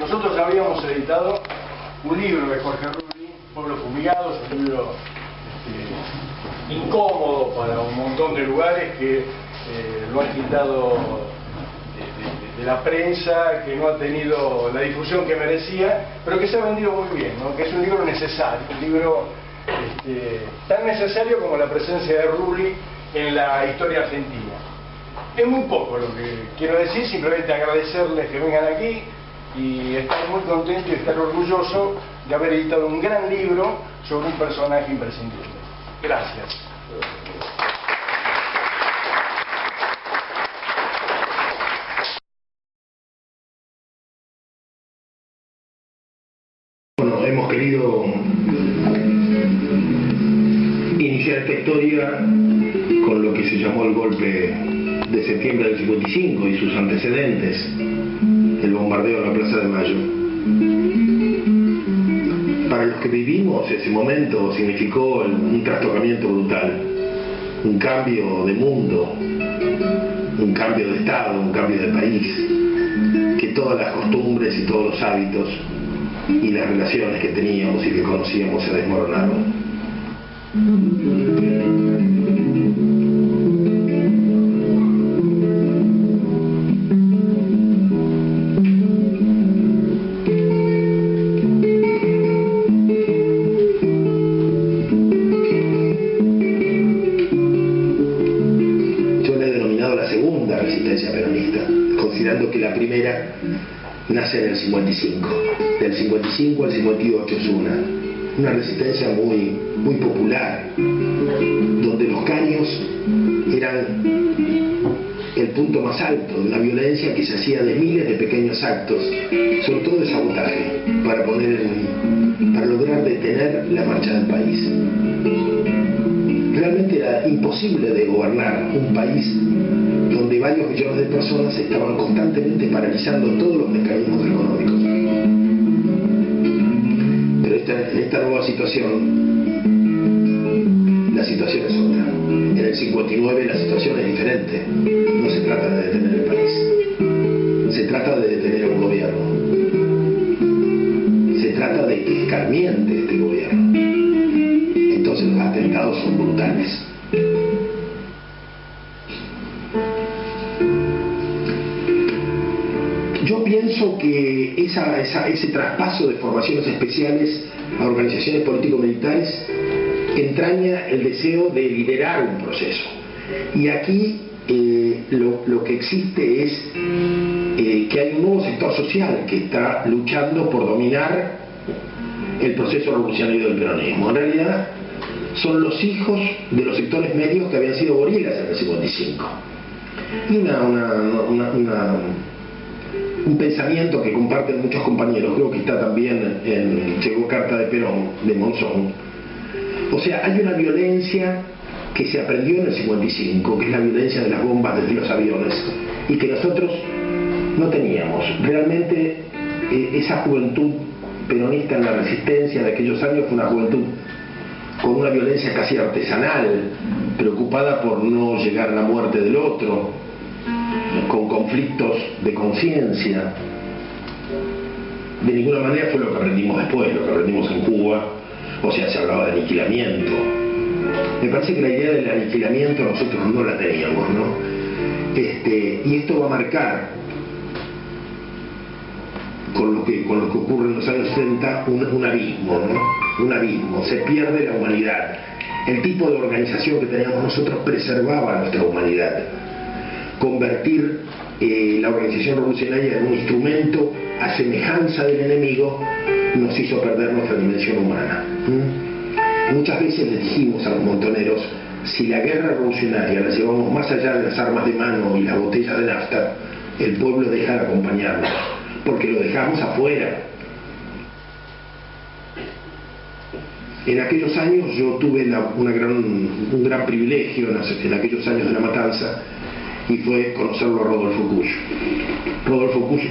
Nosotros habíamos editado un libro de Jorge Rulli, Pueblos Fumigados, un libro incómodo para un montón de lugares que lo han quitado de la prensa, que no ha tenido la difusión que merecía, pero que se ha vendido muy bien, ¿no? Que es un libro necesario, un libro tan necesario como la presencia de Rulli en la historia argentina. Es muy poco lo que quiero decir, simplemente agradecerles que vengan aquí y estar muy contento y estar orgulloso de haber editado un gran libro sobre un personaje imprescindible. Gracias. Bueno, hemos querido iniciar esta historia con lo que se llamó el golpe de septiembre del 55 y sus antecedentes, el bombardeo de la Plaza de Mayo. Para los que vivimos ese momento significó un trastocamiento brutal, un cambio de mundo, un cambio de Estado, un cambio de país, que todas las costumbres y todos los hábitos y las relaciones que teníamos y que conocíamos se desmoronaron. Que la primera nace en el 55. Del 55 al 58 es una resistencia muy popular, donde los caños eran el punto más alto de una violencia que se hacía de miles de pequeños actos, sobre todo de sabotaje, para lograr detener la marcha del país. Realmente era imposible de gobernar un país donde varios millones de personas estaban constantemente paralizando todos los mecanismos económicos. Pero en esta nueva situación, la situación es otra. En el 59 la situación es diferente. No se trata de detener el país. Se trata de detener a un gobierno. Se trata de que escarmiente este gobierno. Entonces los atentados son brutales. Yo pienso que ese traspaso de formaciones especiales a organizaciones político-militares entraña el deseo de liderar un proceso. Y aquí lo que existe es que hay un nuevo sector social que está luchando por dominar el proceso revolucionario del peronismo. En realidad son los hijos de los sectores medios que habían sido gorilas en el 55. Y un pensamiento que comparten muchos compañeros, creo que está también en Llegó Carta de Perón, de Monzón. O sea, hay una violencia que se aprendió en el 55, que es la violencia de las bombas desde los aviones, y que nosotros no teníamos. Realmente esa juventud peronista en la resistencia de aquellos años fue una juventud con una violencia casi artesanal, preocupada por no llegar a la muerte del otro, con conflictos de conciencia. De ninguna manera fue lo que aprendimos después, lo que aprendimos en Cuba. O sea, se hablaba de aniquilamiento. Me parece que la idea del aniquilamiento nosotros no la teníamos, ¿no? Y esto va a marcar, con lo que ocurre en los años 70, un abismo, ¿no? Un abismo. Se pierde la humanidad. El tipo de organización que teníamos nosotros preservaba nuestra humanidad. Convertir la organización revolucionaria en un instrumento a semejanza del enemigo nos hizo perder nuestra dimensión humana. Muchas veces les dijimos a los montoneros, si la guerra revolucionaria la llevamos más allá de las armas de mano y las botellas de nafta, el pueblo deja de acompañarnos, porque lo dejamos afuera. En aquellos años yo tuve un gran privilegio en aquellos años de la matanza, y fue conocerlo a Rodolfo Kusch. Rodolfo Kusch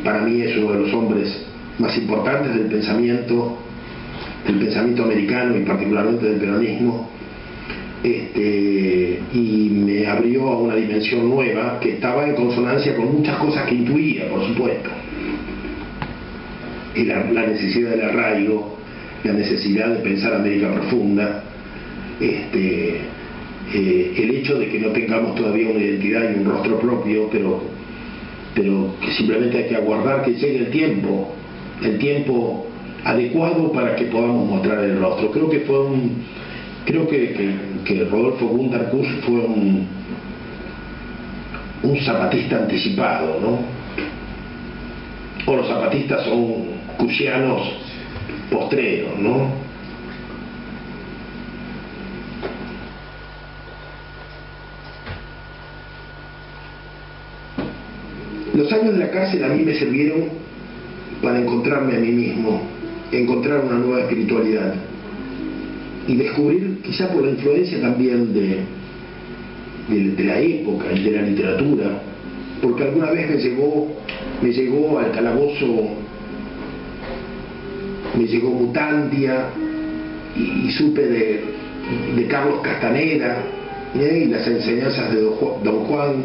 para mí es uno de los hombres más importantes del pensamiento americano y particularmente del peronismo, y me abrió a una dimensión nueva que estaba en consonancia con muchas cosas que intuía, por supuesto. la necesidad del arraigo, la necesidad de pensar América profunda, el hecho de que no tengamos todavía una identidad y un rostro propio, pero que simplemente hay que aguardar que llegue el tiempo adecuado para que podamos mostrar el rostro. Creo que que Rodolfo Gunter Kusch fue un zapatista anticipado, ¿no? O los zapatistas son cuschianos postreros, ¿no? Los años de la cárcel a mí me sirvieron para encontrarme a mí mismo, encontrar una nueva espiritualidad y descubrir, quizá por la influencia también de la época y de la literatura, porque alguna vez me llegó al calabozo, me llegó Mutantia y supe de Carlos Castaneda y las enseñanzas de Don Juan,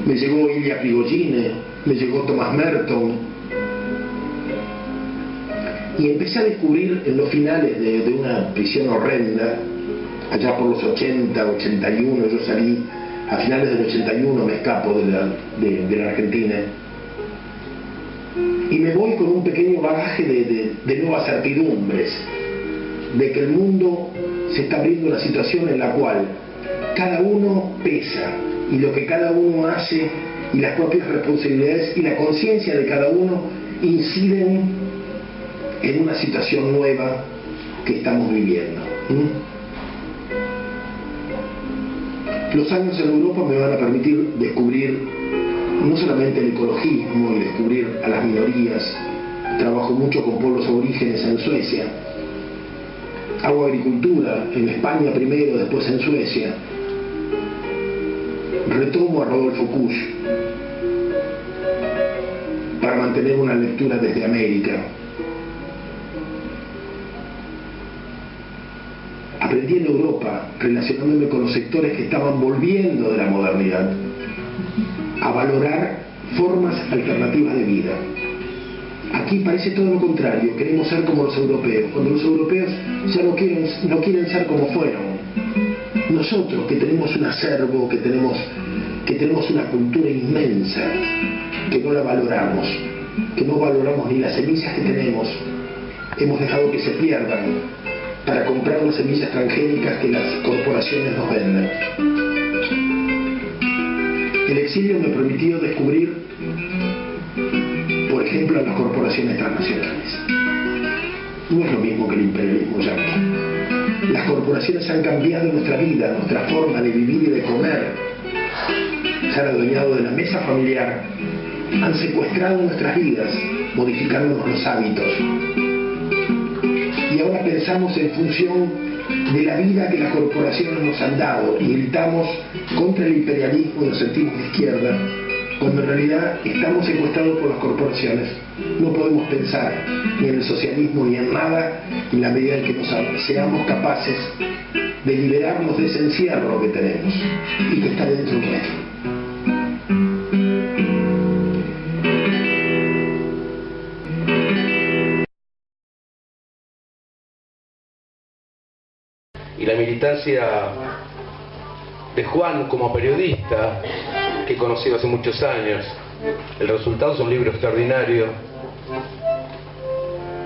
me llegó Ilia Prigogine, me llegó Thomas Merton, y empecé a descubrir en los finales de una prisión horrenda, allá por los 80, 81, yo salí a finales del 81, me escapo de la Argentina, y me voy con un pequeño bagaje de nuevas certidumbres, de que el mundo se está abriendo una situación en la cual cada uno pesa, y lo que cada uno hace, y las propias responsabilidades y la conciencia de cada uno inciden en una situación nueva que estamos viviendo. Los años en Europa me van a permitir descubrir no solamente el ecologismo y descubrir a las minorías. Trabajo mucho con pueblos aborígenes en Suecia, hago agricultura en España primero, después en Suecia. Retomo a Rodolfo Kusch para mantener una lectura desde América. Aprendí en Europa, relacionándome con los sectores que estaban volviendo de la modernidad, a valorar formas alternativas de vida. Aquí parece todo lo contrario, queremos ser como los europeos, cuando los europeos ya no quieren ser como fueron. Nosotros, que tenemos un acervo, que tenemos una cultura inmensa, que no la valoramos, que no valoramos ni las semillas que tenemos, hemos dejado que se pierdan para comprar las semillas transgénicas que las corporaciones nos venden. El exilio me permitió descubrir, por ejemplo, a las corporaciones transnacionales. No es lo mismo que el imperialismo yanqui. Las corporaciones han cambiado nuestra vida, nuestra forma de vivir y de comer. Se han adueñado de la mesa familiar, han secuestrado nuestras vidas, modificándonos los hábitos. Y ahora pensamos en función de la vida que las corporaciones nos han dado y gritamos contra el imperialismo y nos sentimos de izquierda, cuando en realidad estamos secuestrados por las corporaciones. No podemos pensar ni en el socialismo ni en nada en la medida en que seamos capaces de liberarnos de ese encierro que tenemos y que está dentro nuestro. Y la militancia de Juan como periodista, que he conocido hace muchos años. El resultado es un libro extraordinario.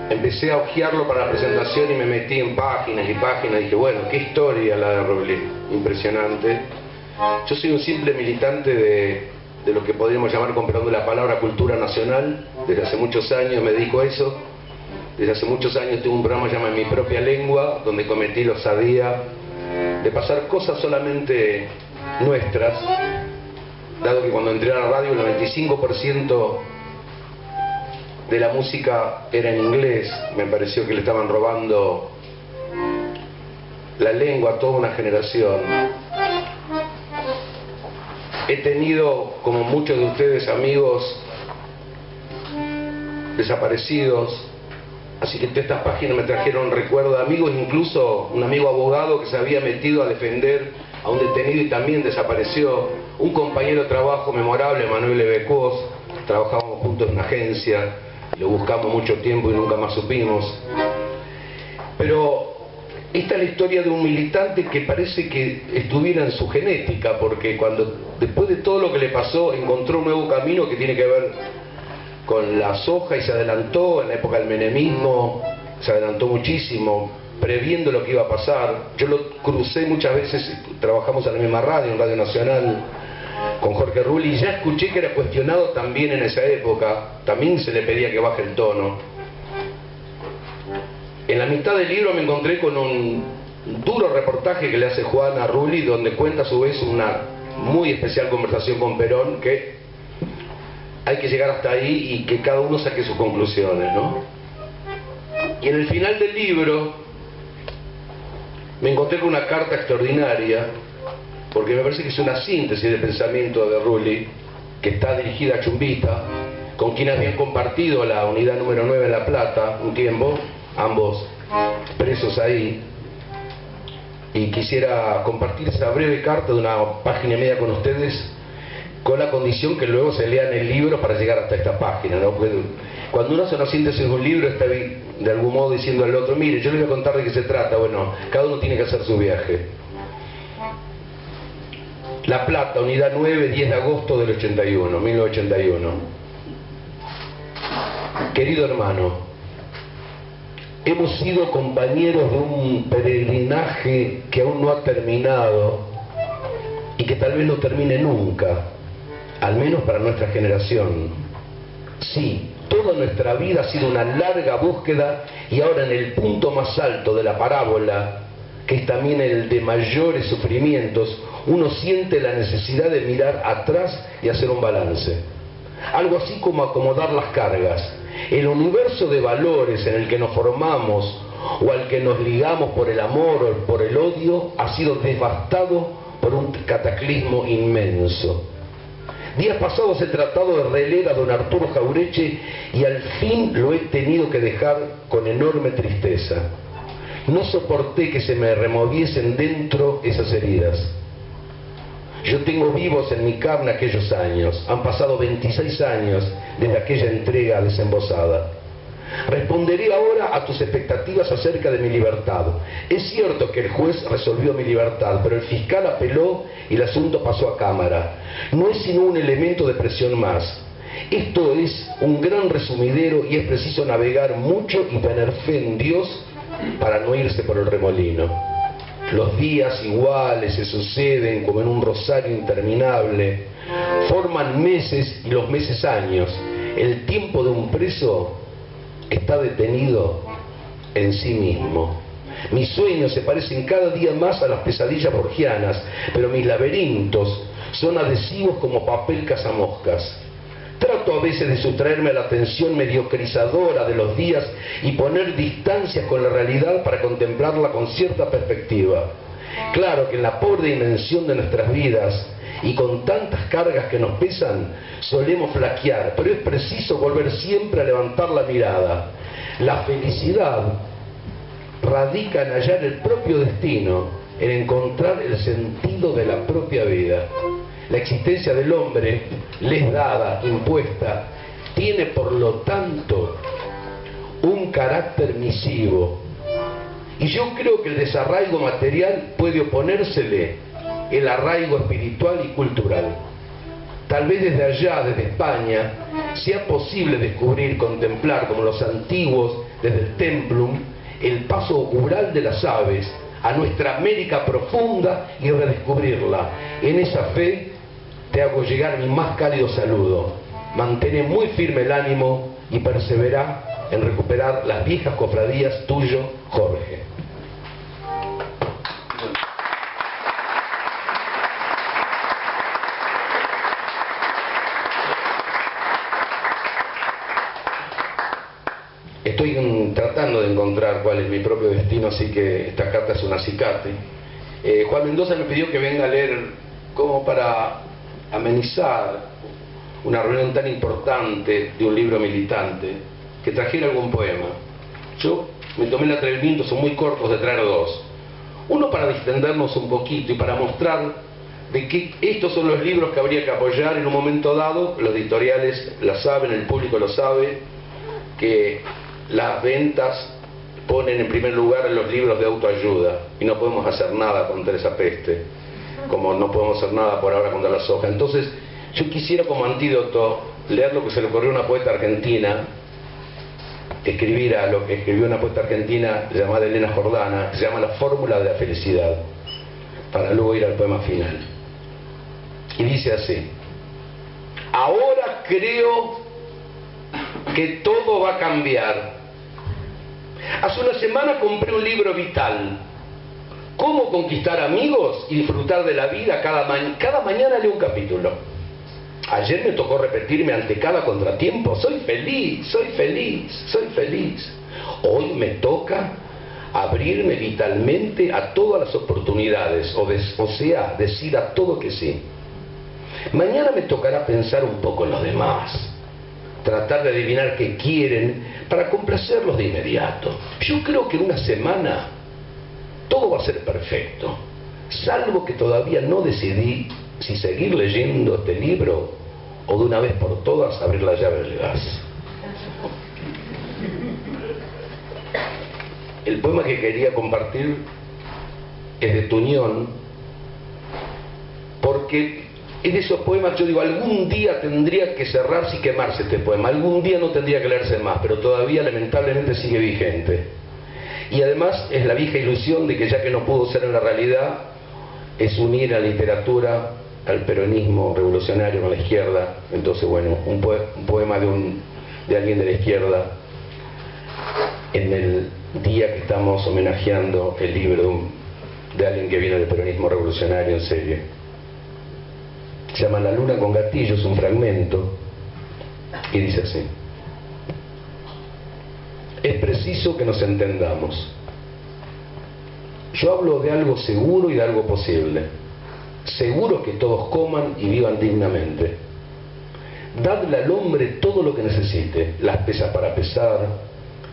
Empecé a hojearlo para la presentación y me metí en páginas y páginas y dije, bueno, qué historia la de Roblé, impresionante. Yo soy un simple militante de lo que podríamos llamar, con perdón de la palabra, cultura nacional. Desde hace muchos años me dedico a eso. Desde hace muchos años tengo un programa llamado En mi propia lengua, donde cometí la osadía de pasar cosas solamente nuestras, dado que cuando entré a la radio el 95% de la música era en inglés. Me pareció que le estaban robando la lengua a toda una generación. He tenido, como muchos de ustedes, amigos desaparecidos. Así que estas páginas me trajeron recuerdo de amigos, incluso un amigo abogado que se había metido a defender a un detenido y también desapareció. Un compañero de trabajo memorable, Manuel Ebecos, trabajábamos juntos en una agencia lo buscamos mucho tiempo y nunca más supimos. Pero esta es la historia de un militante que parece que estuviera en su genética, porque después de todo lo que le pasó, encontró un nuevo camino que tiene que ver con la soja y se adelantó en la época del menemismo, se adelantó muchísimo, previendo lo que iba a pasar. Yo lo crucé muchas veces, trabajamos en la misma radio, en Radio Nacional, con Jorge Rulli, y ya escuché que era cuestionado también en esa época, también se le pedía que baje el tono. En la mitad del libro me encontré con un duro reportaje que le hace Juan a Rulli, donde cuenta a su vez una muy especial conversación con Perón, que hay que llegar hasta ahí y que cada uno saque sus conclusiones, ¿no? Y en el final del libro me encontré con una carta extraordinaria, porque me parece que es una síntesis del pensamiento de Rulli, que está dirigida a Chumbita, con quien habían compartido la unidad número 9 en La Plata un tiempo, ambos presos ahí. Y quisiera compartir esa breve carta de una página y media con ustedes, con la condición que luego se lean el libro para llegar hasta esta página, ¿no? Porque cuando uno hace una síntesis de un libro está de algún modo diciendo al otro, mire, yo le voy a contar de qué se trata. Bueno, cada uno tiene que hacer su viaje. La Plata, unidad 9, 10 de agosto del 81, 1981. Querido hermano, hemos sido compañeros de un peregrinaje que aún no ha terminado y que tal vez no termine nunca, al menos para nuestra generación. Sí, toda nuestra vida ha sido una larga búsqueda y ahora en el punto más alto de la parábola, que es también el de mayores sufrimientos, uno siente la necesidad de mirar atrás y hacer un balance. Algo así como acomodar las cargas. El universo de valores en el que nos formamos o al que nos ligamos por el amor o por el odio ha sido devastado por un cataclismo inmenso. Días pasados he tratado de releer a don Arturo Jaureche y al fin lo he tenido que dejar con enorme tristeza. No soporté que se me removiesen dentro esas heridas. Yo tengo vivos en mi carne aquellos años. Han pasado 26 años desde aquella entrega desembosada. Responderé ahora a tus expectativas acerca de mi libertad. Es cierto que el juez resolvió mi libertad, pero el fiscal apeló y el asunto pasó a cámara. No es sino un elemento de presión más. Esto es un gran resumidero y es preciso navegar mucho y tener fe en Dios para no irse por el remolino. Los días iguales se suceden como en un rosario interminable, forman meses y los meses años. El tiempo de un preso está detenido en sí mismo. Mis sueños se parecen cada día más a las pesadillas borgianas, pero mis laberintos son adhesivos como papel cazamoscas. Trato a veces de sustraerme a la tensión mediocrizadora de los días y poner distancias con la realidad para contemplarla con cierta perspectiva. Claro que en la pobre dimensión de nuestras vidas y con tantas cargas que nos pesan, solemos flaquear, pero es preciso volver siempre a levantar la mirada. La felicidad radica en hallar el propio destino, en encontrar el sentido de la propia vida. La existencia del hombre, le es dada, impuesta, tiene por lo tanto un carácter misivo. Y yo creo que el desarraigo material puede oponérsele el arraigo espiritual y cultural. Tal vez desde allá, desde España, sea posible descubrir, contemplar, como los antiguos, desde el Templum, el paso ural de las aves a nuestra América profunda y redescubrirla. En esa fe te hago llegar mi más cálido saludo. Mantén muy firme el ánimo y persevera en recuperar las viejas cofradías. Tuyo, Jorge. Estoy tratando de encontrar cuál es mi propio destino, así que esta carta es un acicate. Juan Mendoza me pidió que venga a leer como para amenizar una reunión tan importante de un libro militante, que trajera algún poema. Yo me tomé el atrevimiento, son muy cortos, de traer dos. Uno para distendernos un poquito y para mostrar de que estos son los libros que habría que apoyar en un momento dado. Los editoriales la saben, el público lo sabe, que las ventas ponen en primer lugar los libros de autoayuda y no podemos hacer nada contra esa peste, como no podemos hacer nada por ahora contra la soja. Entonces yo quisiera como antídoto leer lo que se le ocurrió a una poeta argentina, escribir a lo que escribió una poeta argentina llamada Elena Jordana, que se llama La fórmula de la felicidad, para luego ir al poema final. Y dice así: ahora creo que todo va a cambiar. Hace una semana compré un libro vital, Cómo conquistar amigos y disfrutar de la vida. Cada mañana leo un capítulo. Ayer me tocó repetirme ante cada contratiempo: soy feliz, soy feliz, soy feliz. Hoy me toca abrirme vitalmente a todas las oportunidades, o sea, decir a todo que sí. Mañana me tocará pensar un poco en los demás, tratar de adivinar qué quieren para complacerlos de inmediato. Yo creo que en una semana todo va a ser perfecto, salvo que todavía no decidí si seguir leyendo este libro o de una vez por todas abrir la llave del gas. El poema que quería compartir es de Tuñón, porque es de esos poemas que yo digo, algún día tendría que cerrarse y quemarse este poema, algún día no tendría que leerse más, pero todavía lamentablemente sigue vigente. Y además es la vieja ilusión de que ya que no pudo ser en la realidad, es unir a la literatura al peronismo revolucionario con la izquierda. Entonces, bueno, un poema de alguien de la izquierda en el día que estamos homenajeando el libro de alguien que viene del peronismo revolucionario en serio. Se llama La luna con gatillo, es un fragmento, y dice así: es preciso que nos entendamos. Yo hablo de algo seguro y de algo posible. Seguro que todos coman y vivan dignamente. Dadle al hombre todo lo que necesite: las pesas para pesar,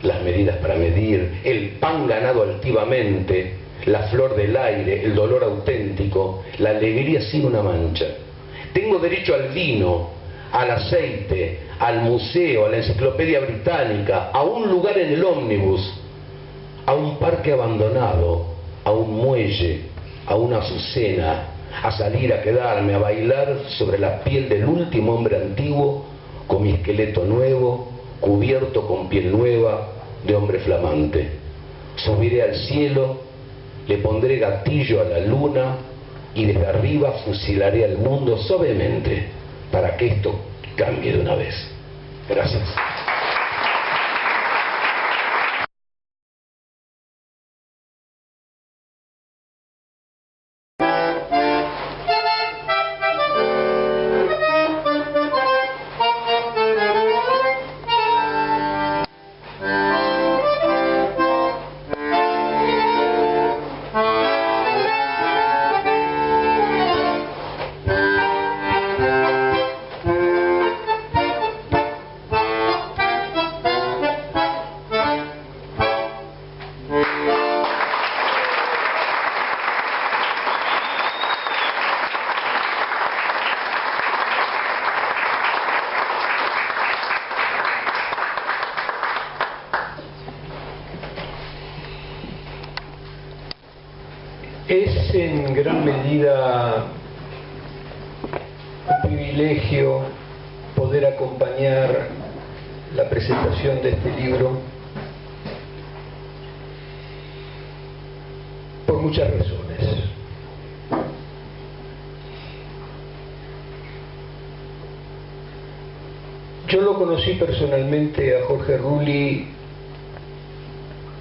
las medidas para medir, el pan ganado altivamente, la flor del aire, el dolor auténtico, la alegría sin una mancha. Tengo derecho al vino, al aceite, al museo, a la enciclopedia británica, a un lugar en el ómnibus, a un parque abandonado, a un muelle, a una azucena, a salir a quedarme, a bailar sobre la piel del último hombre antiguo, con mi esqueleto nuevo, cubierto con piel nueva de hombre flamante. Subiré al cielo, le pondré gatillo a la luna y desde arriba fusilaré al mundo suavemente para que esto cambie de una vez. Gracias. Es en gran medida un privilegio poder acompañar la presentación de este libro por muchas razones. Yo lo conocí personalmente a Jorge Rulli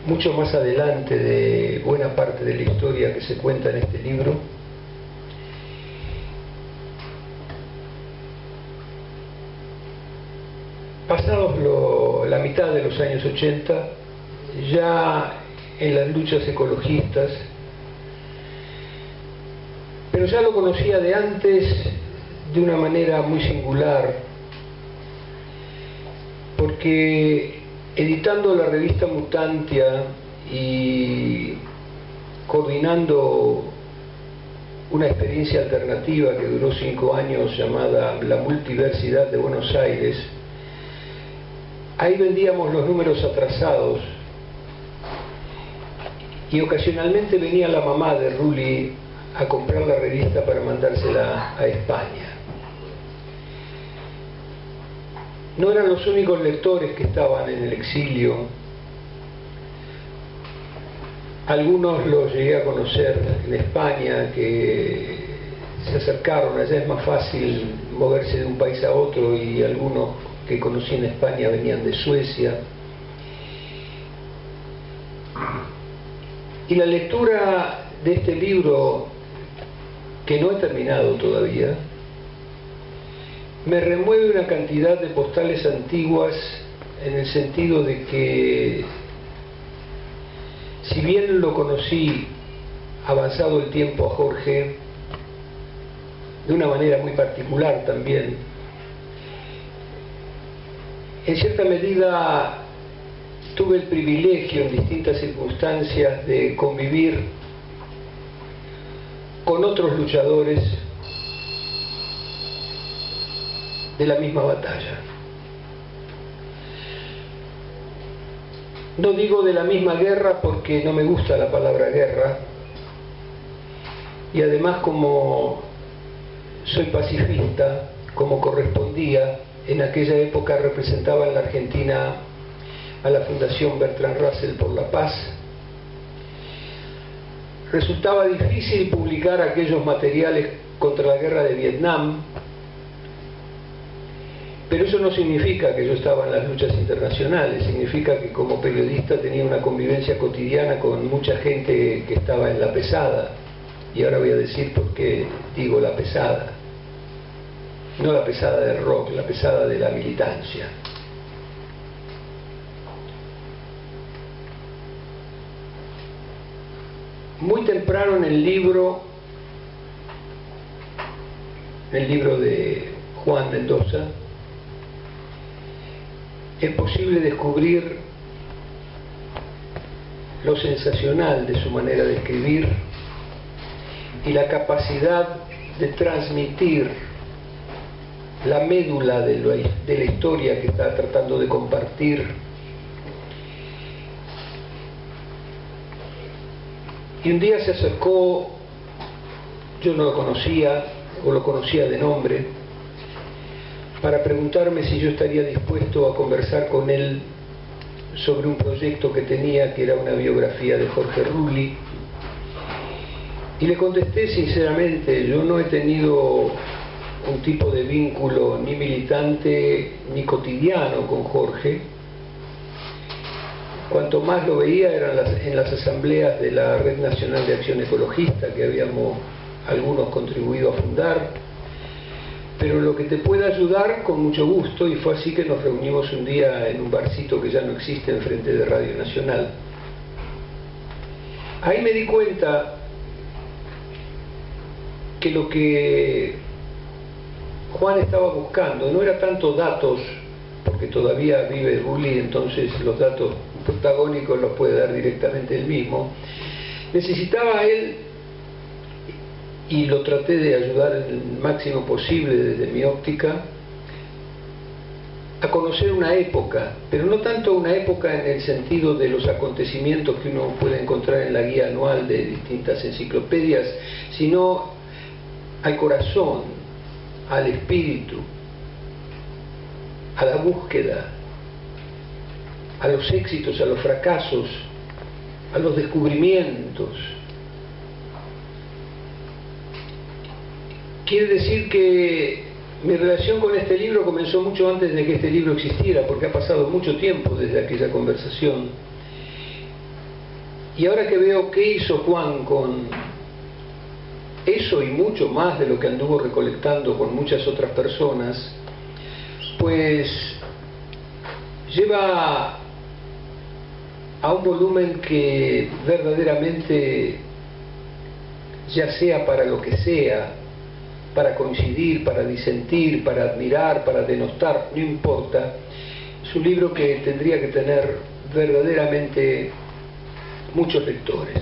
mucho más adelante de buena parte de la historia que se cuenta en este libro. Pasados la mitad de los años 80, ya en las luchas ecologistas, pero ya lo conocía de antes de una manera muy singular, porque editando la revista Mutantia y coordinando una experiencia alternativa que duró 5 años llamada La Multiversidad de Buenos Aires, Ahí vendíamos los números atrasados y ocasionalmente venía la mamá de Rulli a comprar la revista para mandársela a España. No eran los únicos lectores que estaban en el exilio. Algunos los llegué a conocer en España, que se acercaron. Allá es más fácil moverse de un país a otro, y algunos que conocí en España venían de Suecia. Y la lectura de este libro, que no he terminado todavía, me remueve una cantidad de postales antiguas, en el sentido de que, si bien lo conocí avanzado el tiempo a Jorge, de una manera muy particular también, en cierta medida tuve el privilegio en distintas circunstancias de convivir con otros luchadores de la misma batalla. No digo de la misma guerra porque no me gusta la palabra guerra, y además, como soy pacifista, como correspondía, en aquella época representaba en la Argentina a la Fundación Bertrand Russell por la Paz, resultaba difícil publicar aquellos materiales contra la guerra de Vietnam, pero eso no significa que yo estaba en las luchas internacionales, significa que como periodista tenía una convivencia cotidiana con mucha gente que estaba en la pesada, y ahora voy a decir por qué digo la pesada. No la pesada del rock, la pesada de la militancia. Muy temprano en el libro de Juan Mendoza, es posible descubrir lo sensacional de su manera de escribir y la capacidad de transmitir la médula de la historia que está tratando de compartir. Y un día se acercó, yo no lo conocía, o lo conocía de nombre, para preguntarme si yo estaría dispuesto a conversar con él sobre un proyecto que tenía, que era una biografía de Jorge Rulli. Y le contesté sinceramente: yo no he tenido un tipo de vínculo ni militante ni cotidiano con Jorge. Cuanto más lo veía eran en las asambleas de la Red Nacional de Acción Ecologista, que habíamos algunos contribuido a fundar, pero lo que te pueda ayudar, con mucho gusto. Y fue así que nos reunimos un día en un barcito que ya no existe enfrente de Radio Nacional. Ahí me di cuenta que lo que Juan estaba buscando no era tanto datos, porque todavía vive Rulli, entonces los datos protagónicos los puede dar directamente él mismo. Necesitaba él, y lo traté de ayudar en el máximo posible desde mi óptica, a conocer una época, pero no tanto una época en el sentido de los acontecimientos que uno puede encontrar en la guía anual de distintas enciclopedias, sino al corazón, al espíritu, a la búsqueda, a los éxitos, a los fracasos, a los descubrimientos. Quiere decir que mi relación con este libro comenzó mucho antes de que este libro existiera, porque ha pasado mucho tiempo desde aquella conversación. Y ahora que veo qué hizo Juan con eso y mucho más de lo que anduvo recolectando con muchas otras personas, pues lleva a un volumen que verdaderamente, ya sea para lo que sea, para coincidir, para disentir, para admirar, para denostar, no importa, es un libro que tendría que tener verdaderamente muchos lectores.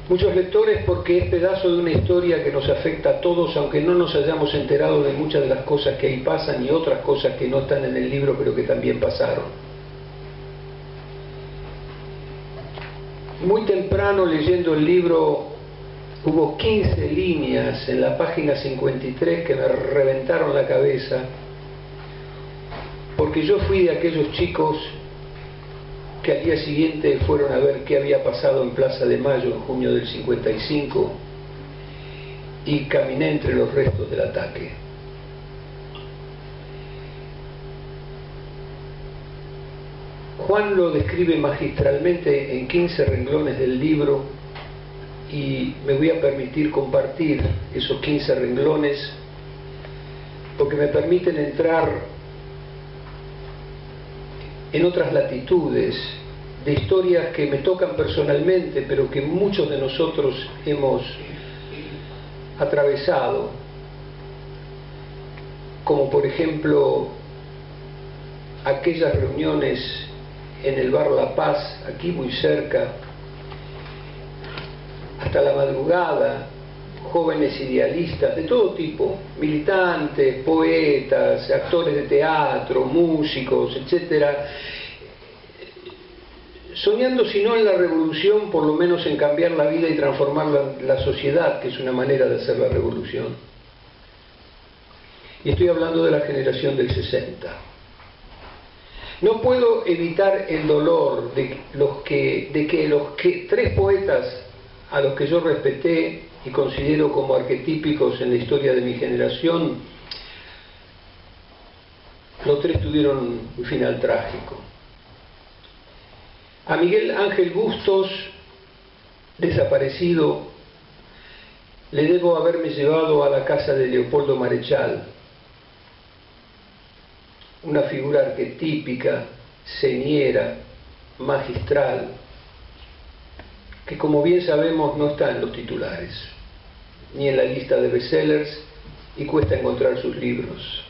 Muchos lectores porque es pedazo de una historia que nos afecta a todos, aunque no nos hayamos enterado de muchas de las cosas que ahí pasan y otras cosas que no están en el libro pero que también pasaron. Muy temprano, leyendo el libro, hubo 15 líneas en la página 53 que me reventaron la cabeza, porque yo fui de aquellos chicos que al día siguiente fueron a ver qué había pasado en Plaza de Mayo en junio del 55 y caminé entre los restos del ataque. Juan lo describe magistralmente en 15 renglones del libro y me voy a permitir compartir esos 15 renglones porque me permiten entrar en otras latitudes, de historias que me tocan personalmente, pero que muchos de nosotros hemos atravesado, como por ejemplo aquellas reuniones en el bar La Paz, aquí muy cerca, hasta la madrugada, jóvenes idealistas de todo tipo, militantes, poetas, actores de teatro, músicos, etcétera, soñando si no en la revolución, por lo menos en cambiar la vida y transformar la sociedad, que es una manera de hacer la revolución. Y estoy hablando de la generación del 60. No puedo evitar el dolor de que los tres poetas a los que yo respeté y considero como arquetípicos en la historia de mi generación, los tres tuvieron un final trágico. A Miguel Ángel Bustos, desaparecido, le debo haberme llevado a la casa de Leopoldo Marechal, una figura arquetípica, señera, magistral, que como bien sabemos no está en los titulares, ni en la lista de bestsellers, y cuesta encontrar sus libros.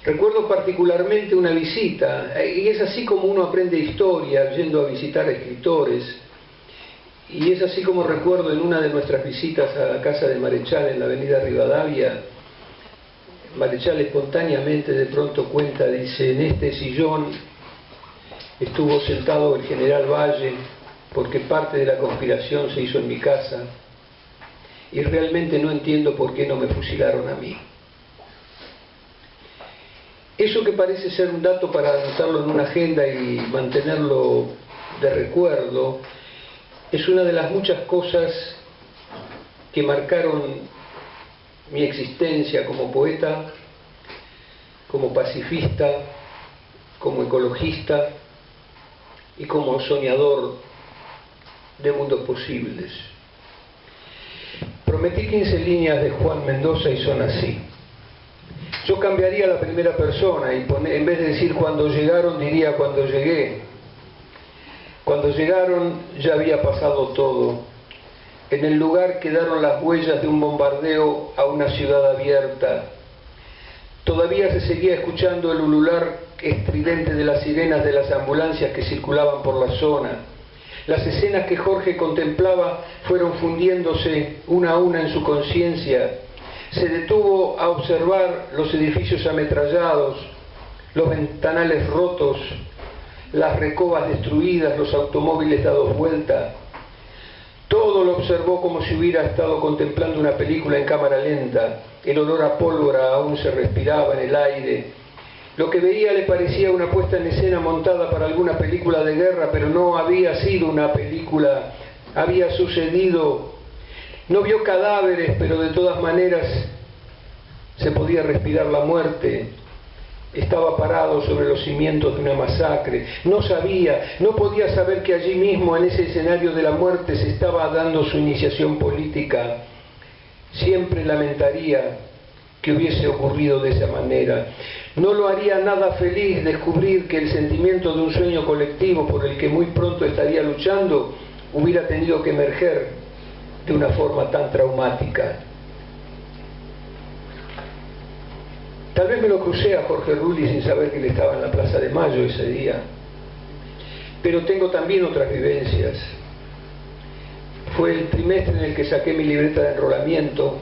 Recuerdo particularmente una visita, y es así como uno aprende historia, yendo a visitar escritores, y es así como recuerdo en una de nuestras visitas a la casa de Marechal en la avenida Rivadavia, Marechal espontáneamente de pronto cuenta, dice: en este sillón estuvo sentado el general Valle, porque parte de la conspiración se hizo en mi casa, y realmente no entiendo por qué no me fusilaron a mí. Eso que parece ser un dato para anotarlo en una agenda y mantenerlo de recuerdo, es una de las muchas cosas que marcaron mi existencia como poeta, como pacifista, como ecologista y como soñador de mundos posibles. Prometí 15 líneas de Juan Mendoza y son así. Yo cambiaría la primera persona y en vez de decir cuando llegaron, diría cuando llegué. Cuando llegaron ya había pasado todo. En el lugar quedaron las huellas de un bombardeo a una ciudad abierta. Todavía se seguía escuchando el ulular estridente de las sirenas de las ambulancias que circulaban por la zona. Las escenas que Jorge contemplaba fueron fundiéndose una a una en su conciencia. Se detuvo a observar los edificios ametrallados, los ventanales rotos, las recobas destruidas, los automóviles dados vuelta. Todo lo observó como si hubiera estado contemplando una película en cámara lenta. El olor a pólvora aún se respiraba en el aire. Lo que veía le parecía una puesta en escena montada para alguna película de guerra, pero no había sido una película, había sucedido. No vio cadáveres, pero de todas maneras se podía respirar la muerte. Estaba parado sobre los cimientos de una masacre. No sabía, no podía saber que allí mismo, en ese escenario de la muerte, se estaba dando su iniciación política. Siempre lamentaría que hubiese ocurrido de esa manera. No lo haría nada feliz descubrir que el sentimiento de un sueño colectivo por el que muy pronto estaría luchando hubiera tenido que emerger de una forma tan traumática. Tal vez me lo crucé a Jorge Rulli sin saber que él estaba en la Plaza de Mayo ese día. Pero tengo también otras vivencias. Fue el trimestre en el que saqué mi libreta de enrolamiento.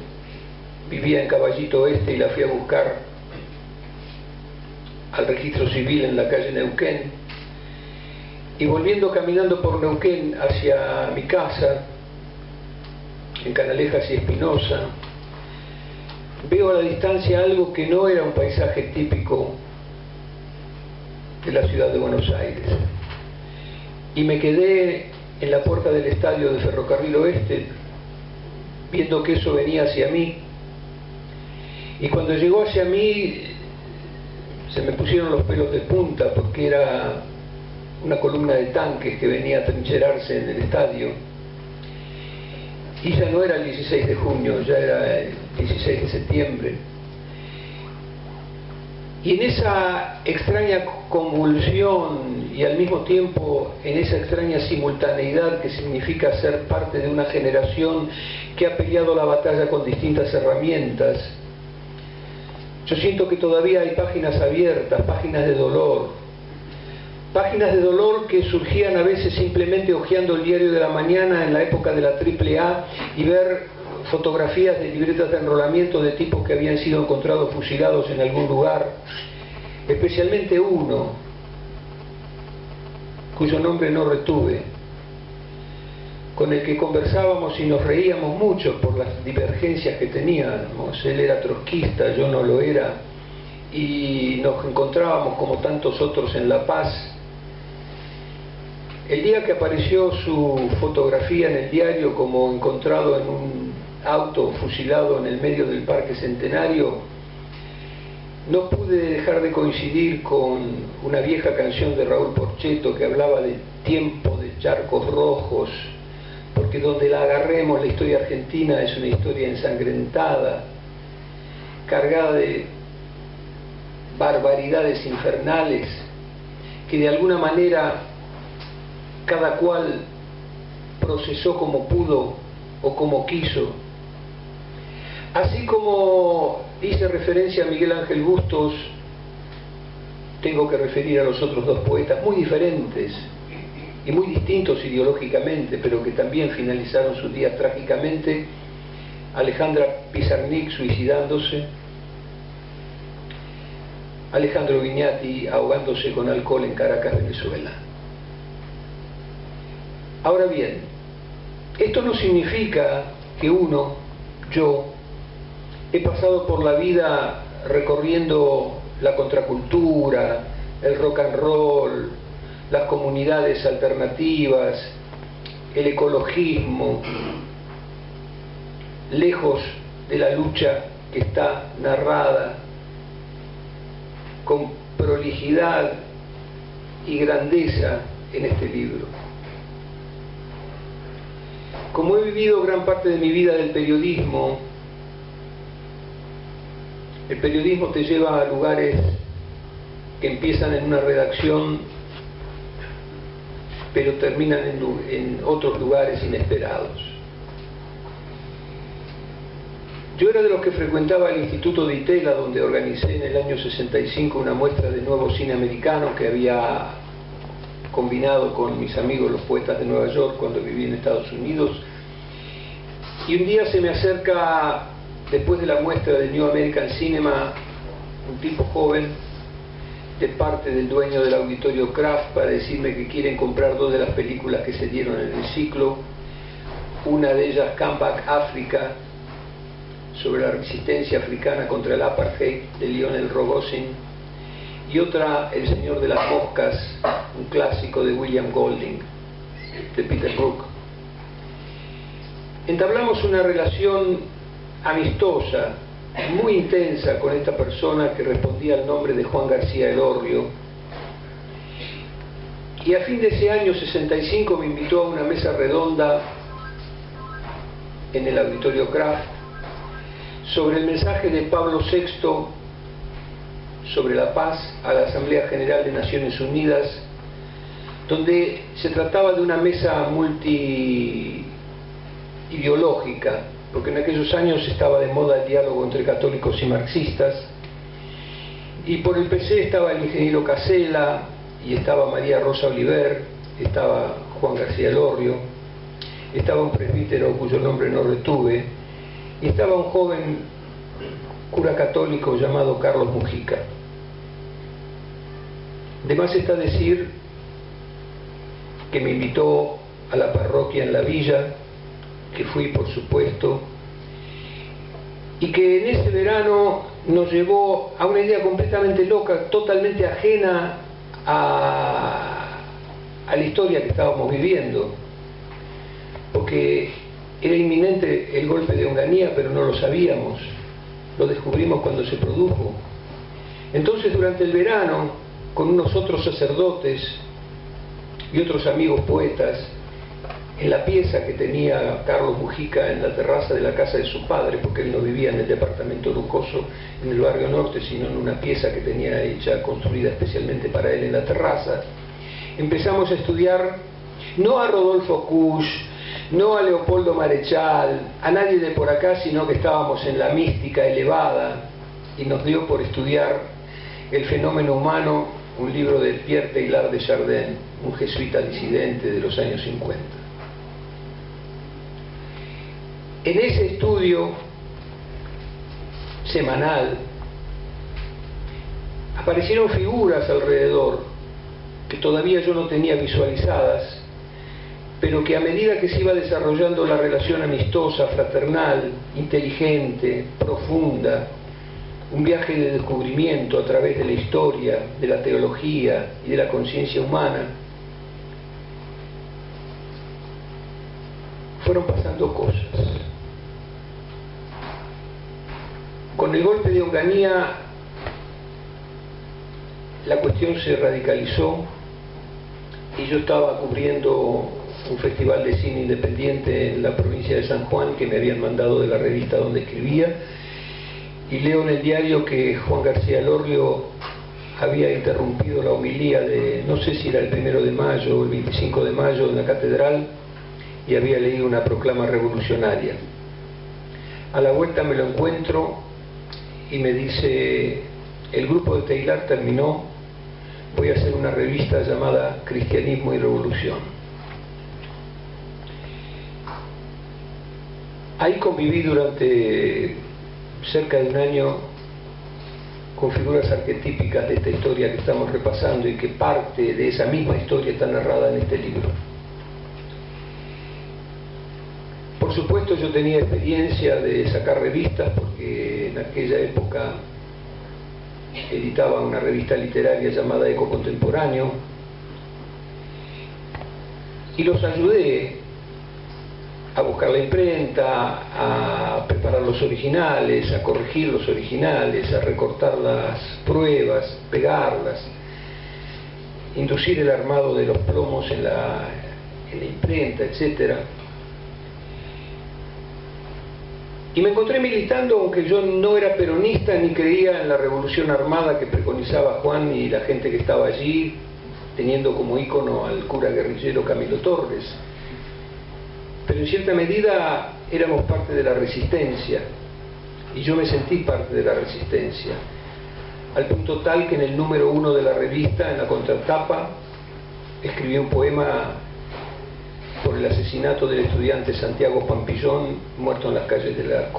Vivía en Caballito Oeste y la fui a buscar al registro civil en la calle Neuquén. Y volviendo caminando por Neuquén hacia mi casa, en Canalejas y Espinosa, veo a la distancia algo que no era un paisaje típico de la ciudad de Buenos Aires. Y me quedé en la puerta del estadio de Ferrocarril Oeste, viendo que eso venía hacia mí. Y cuando llegó hacia mí, se me pusieron los pelos de punta, porque era una columna de tanques que venía a trincherarse en el estadio. Y ya no era el 16 de junio, ya era el 16 de septiembre. Y en esa extraña convulsión y al mismo tiempo en esa extraña simultaneidad que significa ser parte de una generación que ha peleado la batalla con distintas herramientas, yo siento que todavía hay páginas abiertas, páginas de dolor que surgían a veces simplemente hojeando el diario de la mañana en la época de la AAA y ver fotografías de libretas de enrolamiento de tipos que habían sido encontrados fusilados en algún lugar, especialmente uno cuyo nombre no retuve, con el que conversábamos y nos reíamos mucho por las divergencias que teníamos. Él era trotskista, yo no lo era, y nos encontrábamos como tantos otros en La Paz. El día que apareció su fotografía en el diario como encontrado en un auto fusilado en el medio del Parque Centenario, no pude dejar de coincidir con una vieja canción de Raúl Porchetto que hablaba de tiempo de charcos rojos, porque donde la agarremos la historia argentina es una historia ensangrentada, cargada de barbaridades infernales, que de alguna manera cada cual procesó como pudo o como quiso. Así como hice referencia a Miguel Ángel Bustos, tengo que referir a los otros dos poetas muy diferentes y muy distintos ideológicamente, pero que también finalizaron sus días trágicamente: Alejandra Pizarnik suicidándose, Alejandro Viñati ahogándose con alcohol en Caracas, Venezuela. Ahora bien, esto no significa que yo, he pasado por la vida recorriendo la contracultura, el rock and roll, las comunidades alternativas, el ecologismo, lejos de la lucha que está narrada con prolijidad y grandeza en este libro. Como he vivido gran parte de mi vida del periodismo, el periodismo te lleva a lugares que empiezan en una redacción pero terminan en otros lugares inesperados. Yo era de los que frecuentaba el Instituto de Itela, donde organicé en el año 65 una muestra de nuevo cine americano que había combinado con mis amigos los poetas de Nueva York cuando viví en Estados Unidos. Y un día se me acerca, después de la muestra del New American Cinema, un tipo joven de parte del dueño del auditorio Kraft para decirme que quieren comprar dos de las películas que se dieron en el ciclo, una de ellas Comeback Africa, sobre la resistencia africana contra el apartheid de Lionel Rogozin, y otra El Señor de las Moscas, un clásico de William Golding, de Peter Brook. Entablamos una relación amistosa, muy intensa, con esta persona que respondía al nombre de Juan García Elorrio, y a fin de ese año 65 me invitó a una mesa redonda en el auditorio Kraft sobre el mensaje de Pablo VI sobre la paz a la Asamblea General de Naciones Unidas, donde se trataba de una mesa multiideológica, porque en aquellos años estaba de moda el diálogo entre católicos y marxistas, y por el PC estaba el ingeniero Casella, y estaba María Rosa Oliver, estaba Juan García Elorrio, estaba un presbítero cuyo nombre no retuve, y estaba un joven cura católico llamado Carlos Mujica. De más está decir que me invitó a la parroquia en la villa, que fui por supuesto, y que en ese verano nos llevó a una idea completamente loca, totalmente ajena a la historia que estábamos viviendo, porque era inminente el golpe de Onganía, pero no lo sabíamos, lo descubrimos cuando se produjo. Entonces, durante el verano, con unos otros sacerdotes y otros amigos poetas, en la pieza que tenía Carlos Mujica en la terraza de la casa de su padre, porque él no vivía en el departamento lujoso en el barrio norte, sino en una pieza que tenía hecha, construida especialmente para él en la terraza, empezamos a estudiar no a Rodolfo Kusch, no a Leopoldo Marechal, a nadie de por acá, sino que estábamos en la mística elevada, y nos dio por estudiar El fenómeno humano, un libro de Pierre Teilhard de Chardin, un jesuita disidente de los años 50. En ese estudio semanal aparecieron figuras alrededor que todavía yo no tenía visualizadas, pero que a medida que se iba desarrollando la relación amistosa, fraternal, inteligente, profunda, un viaje de descubrimiento a través de la historia, de la teología y de la conciencia humana, fueron pasando cosas. Con el golpe de Onganía, la cuestión se radicalizó y yo estaba cubriendo un festival de cine independiente en la provincia de San Juan que me habían mandado de la revista donde escribía, y leo en el diario que Juan García Lorrio había interrumpido la homilía de, no sé si era el 1 de mayo o el 25 de mayo en la catedral, y había leído una proclama revolucionaria. A la vuelta me lo encuentro y me dice: el grupo de Teilhard terminó, voy a hacer una revista llamada Cristianismo y Revolución. Ahí conviví durante cerca de un año con figuras arquetípicas de esta historia que estamos repasando y que parte de esa misma historia está narrada en este libro. Por supuesto, yo tenía experiencia de sacar revistas porque en aquella época editaba una revista literaria llamada Eco Contemporáneo y los ayudé a buscar la imprenta, a preparar los originales, a corregir los originales, a recortar las pruebas, pegarlas, inducir el armado de los plomos en la imprenta, etc. Y me encontré militando, aunque yo no era peronista ni creía en la revolución armada que preconizaba Juan y la gente que estaba allí, teniendo como ícono al cura guerrillero Camilo Torres. Pero en cierta medida éramos parte de la resistencia, y yo me sentí parte de la resistencia, al punto tal que en el número 1 de la revista, en la contratapa, escribí un poema por el asesinato del estudiante Santiago Pampillón, muerto en las calles de la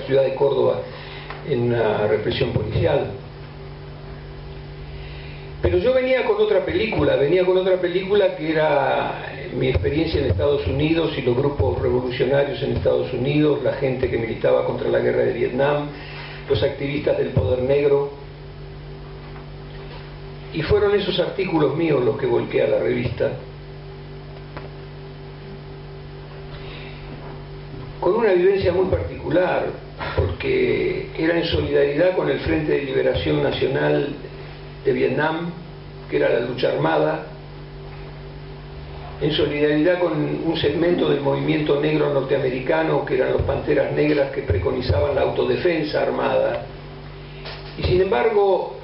ciudad de Córdoba en una represión policial. Pero yo venía con otra película que era mi experiencia en Estados Unidos y los grupos revolucionarios en Estados Unidos, la gente que militaba contra la guerra de Vietnam, los activistas del poder negro. Y fueron esos artículos míos los que volqué a la revista, con una vivencia muy particular, porque era en solidaridad con el Frente de Liberación Nacional de Vietnam, que era la lucha armada, en solidaridad con un segmento del movimiento negro norteamericano, que eran los Panteras Negras, que preconizaban la autodefensa armada. Y sin embargo,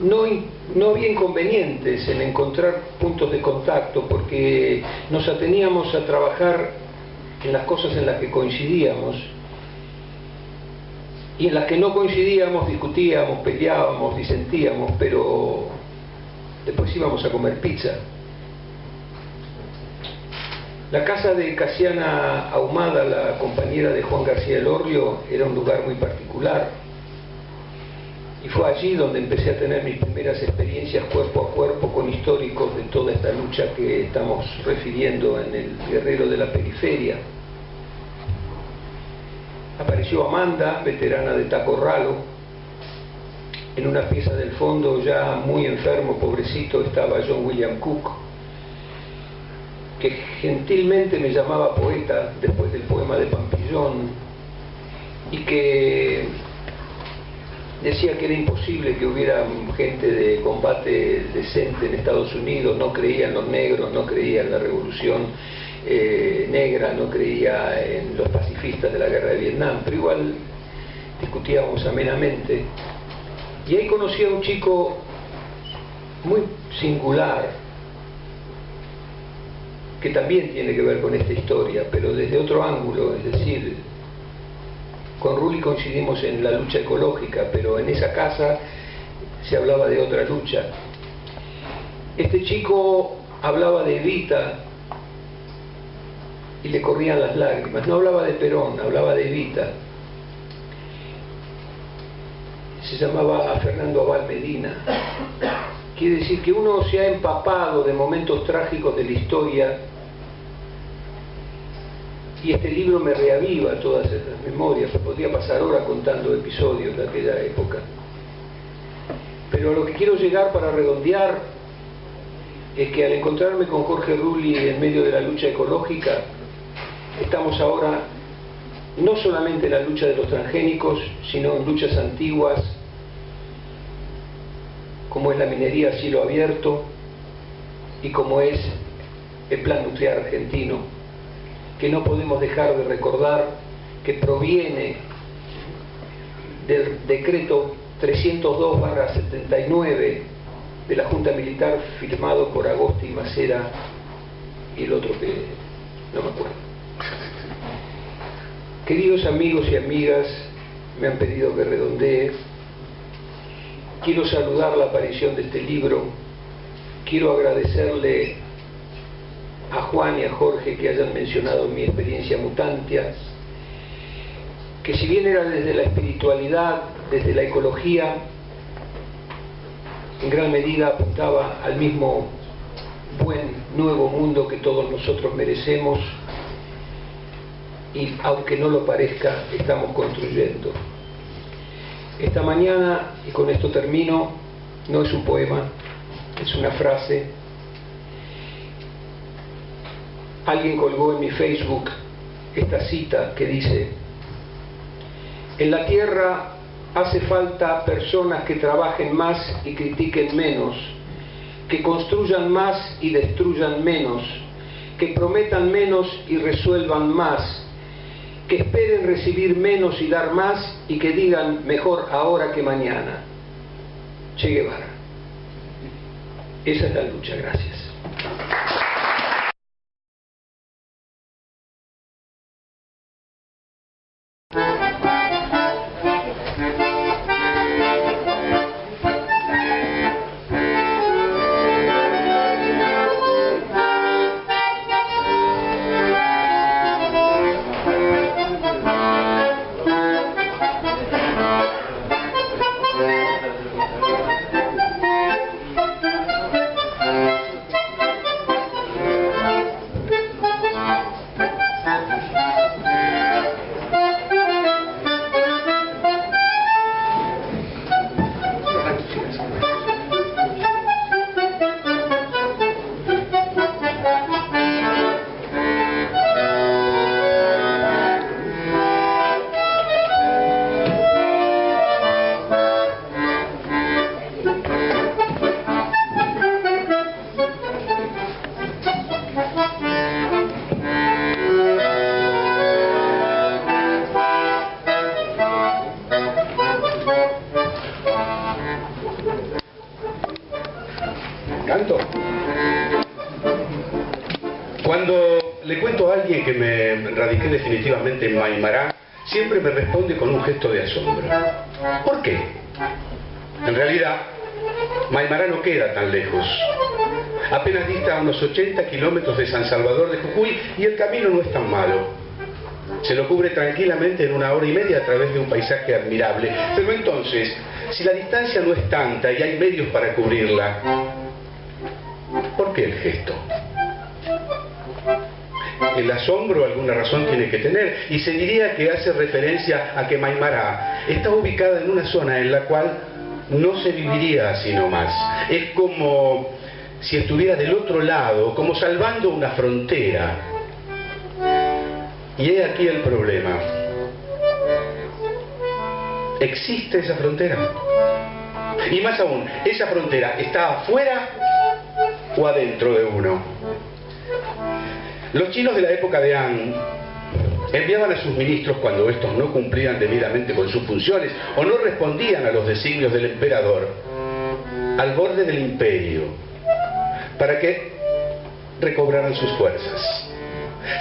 no había inconvenientes en encontrar puntos de contacto, porque nos ateníamos a trabajar en las cosas en las que coincidíamos, y en las que no coincidíamos discutíamos, peleábamos, disentíamos, pero después íbamos a comer pizza. La casa de Casiana Ahumada, la compañera de Juan García Elorrio, era un lugar muy particular. Y fue allí donde empecé a tener mis primeras experiencias cuerpo a cuerpo con históricos de toda esta lucha que estamos refiriendo en el Guerrero de la Periferia. Apareció Amanda, veterana de Tacorralo. En una pieza del fondo, ya muy enfermo, pobrecito, estaba John William Cook, que gentilmente me llamaba poeta después del poema de Pampillón, y que decía que era imposible que hubiera gente de combate decente en Estados Unidos, no creía en los negros, no creía en la revolución negra, no creía en los pacifistas de la guerra de Vietnam, pero igual discutíamos amenamente. Y ahí conocí a un chico muy singular, que también tiene que ver con esta historia, pero desde otro ángulo, es decir, con Rulli coincidimos en la lucha ecológica, pero en esa casa se hablaba de otra lucha. Este chico hablaba de Evita y le corrían las lágrimas. No hablaba de Perón, hablaba de Evita. Se llamaba Fernando Abal Medina. Quiere decir que uno se ha empapado de momentos trágicos de la historia, y este libro me reaviva todas esas memorias. Podría pasar horas contando episodios de aquella época. Pero a lo que quiero llegar para redondear es que al encontrarme con Jorge Rulli en medio de la lucha ecológica, estamos ahora no solamente en la lucha de los transgénicos, sino en luchas antiguas, como es la minería a cielo abierto y como es el plan nuclear argentino, que no podemos dejar de recordar que proviene del decreto 302/79 de la Junta Militar, firmado por Agosti y Macera y el otro que no me acuerdo. Queridos amigos y amigas, me han pedido que redondee. Quiero saludar la aparición de este libro. Quiero agradecerle a Juan y a Jorge que hayan mencionado mi experiencia mutantia, que si bien era desde la espiritualidad, desde la ecología, en gran medida apuntaba al mismo buen nuevo mundo que todos nosotros merecemos y, aunque no lo parezca, estamos construyendo. Esta mañana, y con esto termino, no es un poema, es una frase. Alguien colgó en mi Facebook esta cita que dice: en la tierra hace falta personas que trabajen más y critiquen menos, que construyan más y destruyan menos, que prometan menos y resuelvan más, que esperen recibir menos y dar más, y que digan mejor ahora que mañana. Che Guevara. Esa es la lucha. Gracias. ¿Canto? Cuando le cuento a alguien que me radiqué definitivamente en Maimará, siempre me responde con un gesto de asombro. ¿Por qué? En realidad, Maimará no queda tan lejos. Apenas dista a unos 80 kilómetros de San Salvador de Jujuy y el camino no es tan malo. Se lo cubre tranquilamente en 1 hora y media a través de un paisaje admirable. Pero entonces, si la distancia no es tanta y hay medios para cubrirla, ¿por qué el gesto? El asombro alguna razón tiene que tener, y se diría que hace referencia a que Maimará está ubicada en una zona en la cual no se viviría así nomás. Es como si estuviera del otro lado, como salvando una frontera. Y he aquí el problema. ¿Existe esa frontera? Y más aún, ¿esa frontera está afuera o adentro de uno? Los chinos de la época de Han enviaban a sus ministros cuando estos no cumplían debidamente con sus funciones o no respondían a los designios del emperador al borde del imperio para que recobraran sus fuerzas.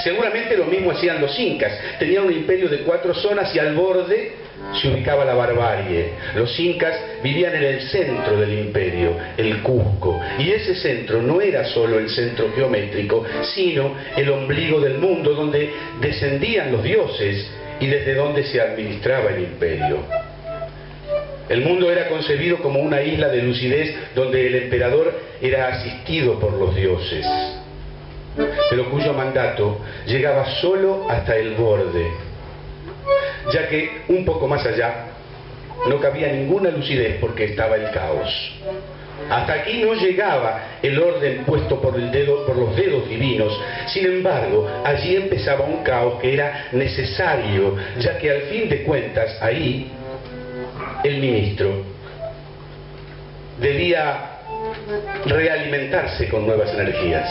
Seguramente lo mismo hacían los incas. Tenían un imperio de 4 zonas y al borde se ubicaba la barbarie. Los incas vivían en el centro del imperio, el Cusco, y ese centro no era solo el centro geométrico, sino el ombligo del mundo donde descendían los dioses y desde donde se administraba el imperio. El mundo era concebido como una isla de lucidez donde el emperador era asistido por los dioses, pero cuyo mandato llegaba solo hasta el borde, ya que un poco más allá no cabía ninguna lucidez porque estaba el caos. Hasta aquí no llegaba el orden puesto por los dedos divinos. Sin embargo, allí empezaba un caos que era necesario, ya que al fin de cuentas ahí el ministro debía realimentarse con nuevas energías.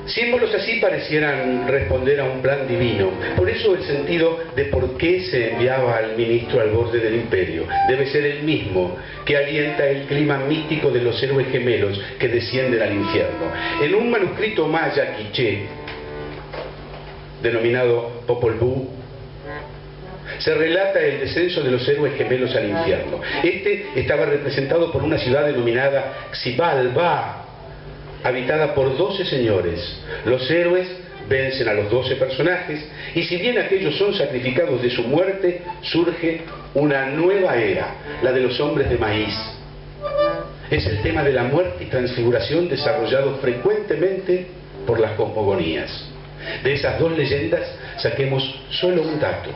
Símbolos así parecieran responder a un plan divino. Por eso el sentido de por qué se enviaba al ministro al borde del imperio debe ser el mismo que alienta el clima mítico de los héroes gemelos que descienden al infierno. En un manuscrito maya quiché, denominado Popol Vuh, se relata el descenso de los héroes gemelos al infierno. Este estaba representado por una ciudad denominada Xibalbá, habitada por 12 señores. Los héroes vencen a los 12 personajes y si bien aquellos son sacrificados de su muerte, surge una nueva era, la de los hombres de maíz. Es el tema de la muerte y transfiguración desarrollado frecuentemente por las cosmogonías. De esas 2 leyendas saquemos solo un dato.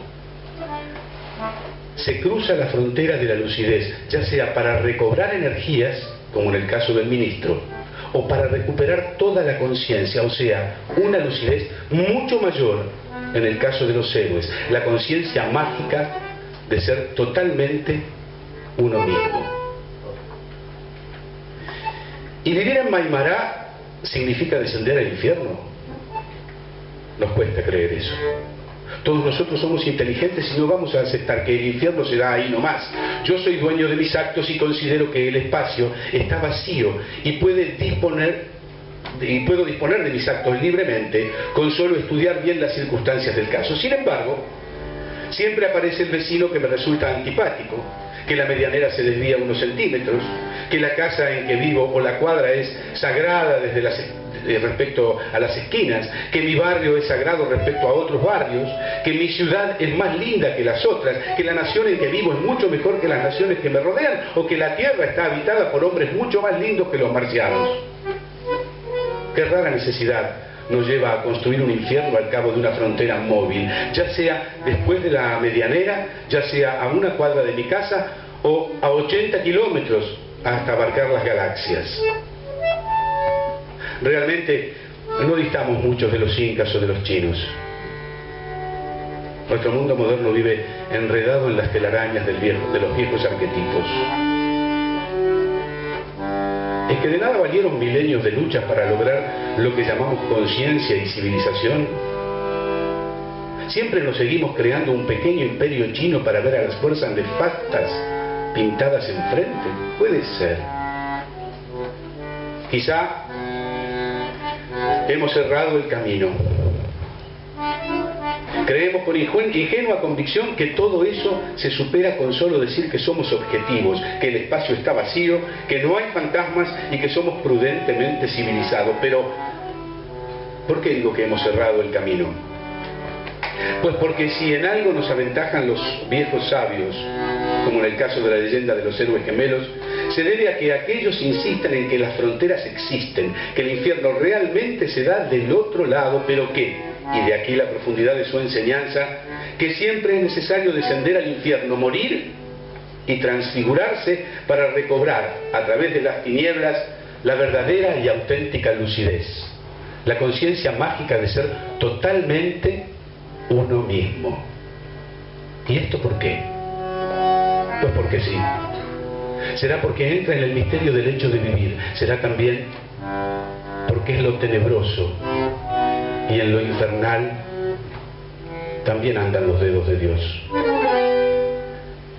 Se cruza la frontera de la lucidez, ya sea para recobrar energías, como en el caso del ministro, o para recuperar toda la conciencia, o sea, una lucidez mucho mayor en el caso de los héroes, la conciencia mágica de ser totalmente uno mismo. Y vivir en Maimará significa descender al infierno. Nos cuesta creer eso. Todos nosotros somos inteligentes y no vamos a aceptar que el infierno se da ahí nomás. Yo soy dueño de mis actos y considero que el espacio está vacío y puedo disponer de mis actos libremente con solo estudiar bien las circunstancias del caso. Sin embargo, siempre aparece el vecino que me resulta antipático, que la medianera se desvía unos centímetros, que la casa en que vivo o la cuadra es sagrada respecto a las esquinas, que mi barrio es sagrado respecto a otros barrios, que mi ciudad es más linda que las otras, que la nación en que vivo es mucho mejor que las naciones que me rodean, o que la tierra está habitada por hombres mucho más lindos que los marcianos. Qué rara necesidad nos lleva a construir un infierno al cabo de una frontera móvil, ya sea después de la medianera, ya sea a 1 cuadra de mi casa o a 80 kilómetros hasta abarcar las galaxias. Realmente no distamos mucho de los incas o de los chinos. Nuestro mundo moderno vive enredado en las telarañas de los viejos arquetipos. ¿Es que de nada valieron milenios de luchas para lograr lo que llamamos conciencia y civilización? ¿Siempre nos seguimos creando un pequeño imperio chino para ver a las fuerzas nefastas pintadas enfrente? Puede ser. Quizá hemos errado el camino. Creemos con ingenua convicción que todo eso se supera con solo decir que somos objetivos, que el espacio está vacío, que no hay fantasmas y que somos prudentemente civilizados. Pero, ¿por qué digo que hemos cerrado el camino? Pues porque si en algo nos aventajan los viejos sabios, como en el caso de la leyenda de los héroes gemelos, se debe a que aquellos insisten en que las fronteras existen, que el infierno realmente se da del otro lado, pero que, y de aquí la profundidad de su enseñanza, que siempre es necesario descender al infierno, morir y transfigurarse para recobrar, a través de las tinieblas, la verdadera y auténtica lucidez, la conciencia mágica de ser totalmente uno mismo. ¿Y esto por qué? Pues porque sí. Será porque entra en el misterio del hecho de vivir. Será también porque es lo tenebroso y en lo infernal también andan los dedos de Dios.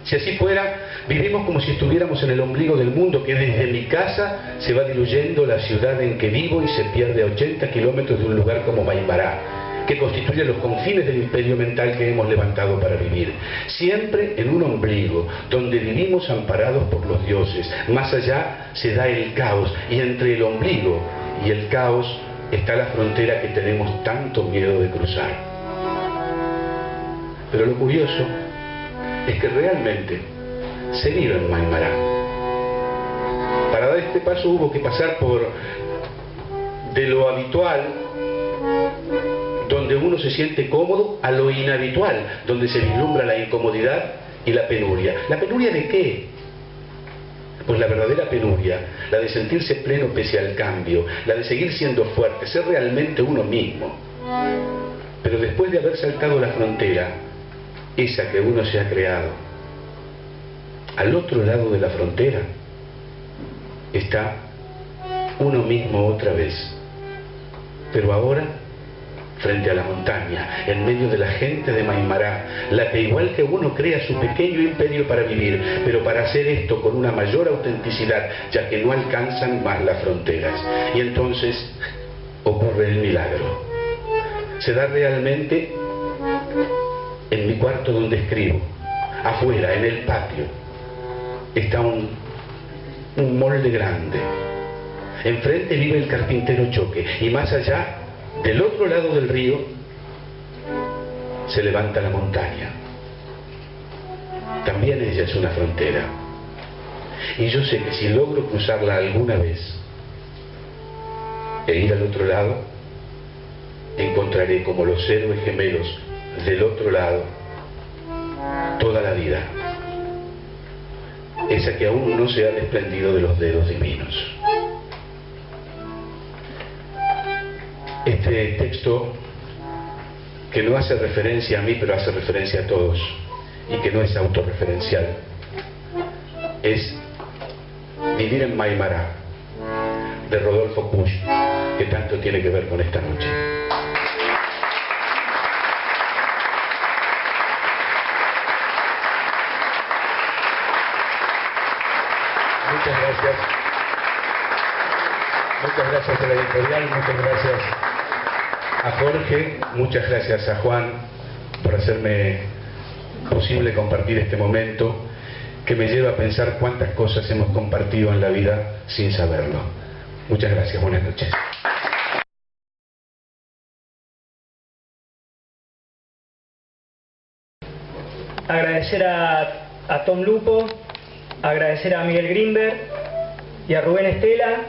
Si así fuera, vivimos como si estuviéramos en el ombligo del mundo, que desde mi casa se va diluyendo la ciudad en que vivo y se pierde a 80 kilómetros de un lugar como Maimará, que constituye los confines del imperio mental que hemos levantado para vivir. Siempre en un ombligo, donde vivimos amparados por los dioses. Más allá se da el caos, y entre el ombligo y el caos está la frontera que tenemos tanto miedo de cruzar. Pero lo curioso es que realmente se vive en Maimará. Para dar este paso hubo que pasar por de lo habitual, donde uno se siente cómodo, a lo inhabitual, donde se vislumbra la incomodidad y la penuria. ¿La penuria de qué? Pues la verdadera penuria, la de sentirse pleno pese al cambio, la de seguir siendo fuerte, ser realmente uno mismo. Pero después de haber saltado la frontera, esa que uno se ha creado, al otro lado de la frontera está uno mismo otra vez. Pero ahora, frente a la montaña, en medio de la gente de Maimará, la que igual que uno crea su pequeño imperio para vivir, pero para hacer esto con una mayor autenticidad, ya que no alcanzan más las fronteras. Y entonces ocurre el milagro. Se da realmente en mi cuarto donde escribo. Afuera, en el patio, está un molde grande. Enfrente vive el carpintero Choque, y más allá, del otro lado del río, se levanta la montaña. También ella es una frontera. Y yo sé que si logro cruzarla alguna vez e ir al otro lado, encontraré como los héroes gemelos del otro lado toda la vida, esa que aún no se ha desprendido de los dedos divinos. Este texto, que no hace referencia a mí, pero hace referencia a todos, y que no es autorreferencial, es Vivir en Maimará, de Rodolfo Puig, que tanto tiene que ver con esta noche. Muchas gracias. Muchas gracias a la editorial, muchas gracias a Jorge, muchas gracias a Juan por hacerme posible compartir este momento que me lleva a pensar cuántas cosas hemos compartido en la vida sin saberlo. Muchas gracias, buenas noches. Agradecer a Tom Lupo, agradecer a Miguel Grimberg y a Rubén Estela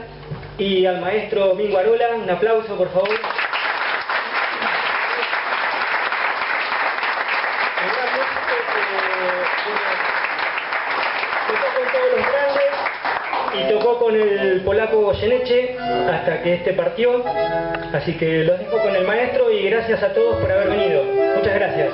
y al maestro Mingo Arola. Un aplauso, por favor. Tocó con todos los grandes y tocó con el polaco Goyeneche hasta que este partió. Así que los dejo con el maestro y gracias a todos por haber venido. Muchas gracias.